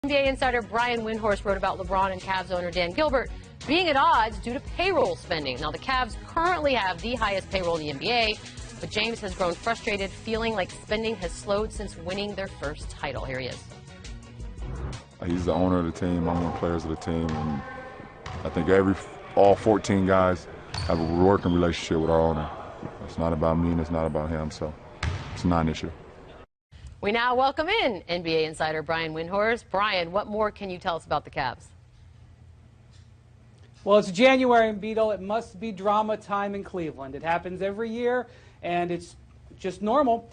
NBA insider Brian Windhorst wrote about LeBron and Cavs owner Dan Gilbert being at odds due to payroll spending. Now, the Cavs currently have the highest payroll in the NBA, but James has grown frustrated, feeling like spending has slowed since winning their first title. Here he is. He's the owner of the team. I'm one of the players of the team, and I think all 14 guys have a working relationship with our owner. It's not about me and it's not about him, so it's a non-issue. We now welcome in NBA insider Brian Windhorst. Brian, what more can you tell us about the Cavs? Well, it's January in Beetle. It must be drama time in Cleveland. It happens every year, and it's just normal.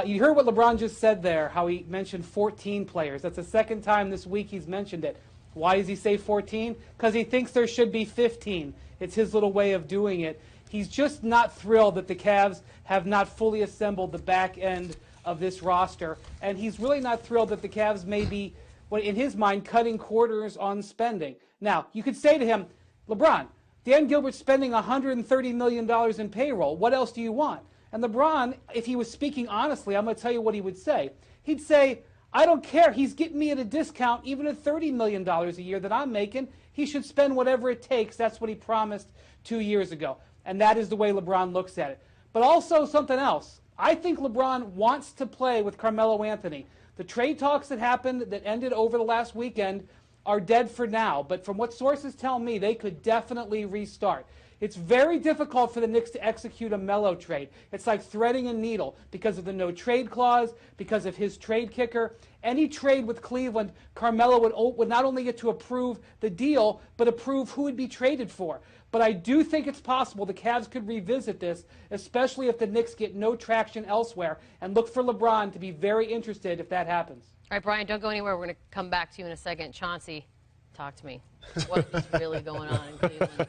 You heard what LeBron just said there, how he mentioned 14 players. That's the second time this week he's mentioned it. Why does he say 14? Because he thinks there should be 15. It's his little way of doing it. He's just not thrilled that the Cavs have not fully assembled the back end of this roster, and he's really not thrilled that the Cavs may be, in his mind, cutting corners on spending. Now, you could say to him, LeBron, Dan Gilbert's spending $130 million in payroll. What else do you want? And LeBron, if he was speaking honestly, I'm going to tell you what he would say. He'd say, I don't care. He's getting me at a discount, even at $30 million a year that I'm making. He should spend whatever it takes. That's what he promised 2 years ago. And that is the way LeBron looks at it. But also something else. I think LeBron wants to play with Carmelo Anthony. The trade talks that happened, that ended over the last weekend, are dead for now, but from what sources tell me, they could definitely restart. It's very difficult for the Knicks to execute a Melo trade. It's like threading a needle because of the no-trade clause, because of his trade kicker. Any trade with Cleveland, Carmelo would not only get to approve the deal, but approve who would be traded for. But I do think it's possible the Cavs could revisit this, especially if the Knicks get no traction elsewhere, and look for LeBron to be very interested if that happens. All right, Brian, don't go anywhere. We're going to come back to you in a second. Chauncey, talk to me. What is really going on in Cleveland?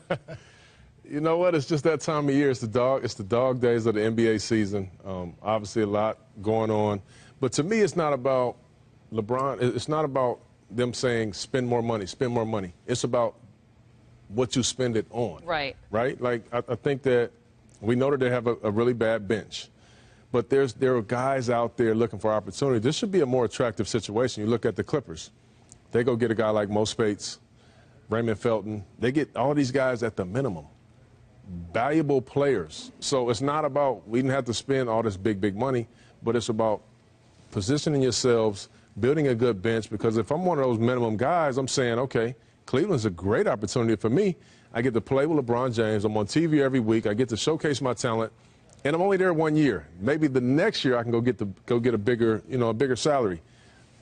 You know what? It's just that time of year. It's the dog days of the NBA season. Obviously, a lot going on. But to me, it's not about LeBron. It's not about them saying spend more money, spend more money. It's about what you spend it on. Right. Right? Like, I think that we know that they have a really bad bench. But there are guys out there looking for opportunity. This should be a more attractive situation. You look at the Clippers. They go get a guy like Mo Spates, Raymond Felton. They get all these guys at the minimum. Valuable players. So it's not about, we didn't have to spend all this big money, but it's about positioning yourselves, building a good bench, because if I'm one of those minimum guys, I'm saying, okay, Cleveland's a great opportunity for me. I get to play with LeBron James. I'm on TV every week. I get to showcase my talent. And I'm only there 1 year. Maybe the next year I can go get a bigger salary.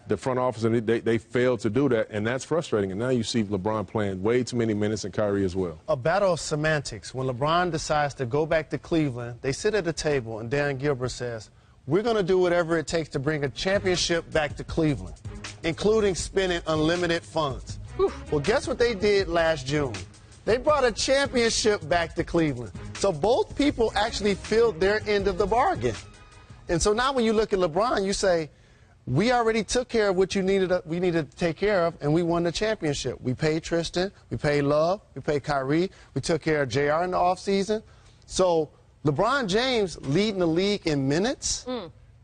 The front office, and they failed to do that, and that's frustrating. And now you see LeBron playing way too many minutes, and Kyrie as well. A battle of semantics. When LeBron decides to go back to Cleveland, they sit at a table, and Dan Gilbert says, we're going to do whatever it takes to bring a championship back to Cleveland, including spending unlimited funds. Well, guess what they did last June? They brought a championship back to Cleveland. So both people actually filled their end of the bargain. And so now when you look at LeBron, you say, we already took care of what we needed to take care of, and we won the championship. We paid Tristan, we paid Love, we paid Kyrie, we took care of JR in the offseason. So LeBron James leading the league in minutes,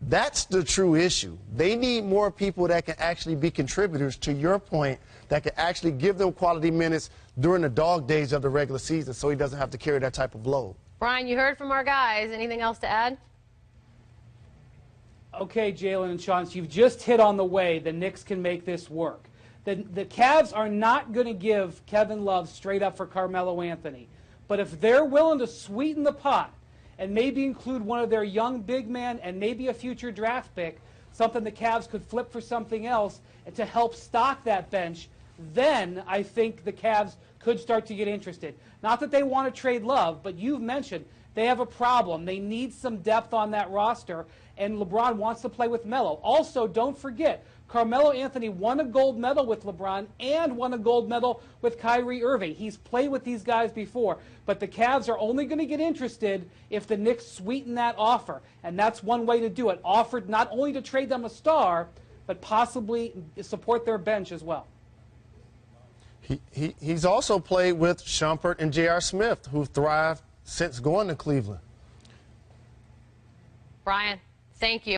that's the true issue. They need more people that can actually be contributors, to your point, that can actually give them quality minutes during the dog days of the regular season so he doesn't have to carry that type of load. Brian, you heard from our guys. Anything else to add? Okay, Jalen and Sean, you've just hit on the way the Knicks can make this work. The Cavs are not going to give Kevin Love straight up for Carmelo Anthony. But if they're willing to sweeten the pot and maybe include one of their young big men and maybe a future draft pick, something the Cavs could flip for something else and to help stock that bench, then I think the Cavs could start to get interested. Not that they want to trade Love, but you've mentioned they have a problem. They need some depth on that roster, and LeBron wants to play with Melo. Also, don't forget, Carmelo Anthony won a gold medal with LeBron and won a gold medal with Kyrie Irving. He's played with these guys before, but the Cavs are only going to get interested if the Knicks sweeten that offer, and that's one way to do it. Offered not only to trade them a star, but possibly support their bench as well. He's also played with Shumpert and J.R. Smith, who've thrived since going to Cleveland. Brian, thank you.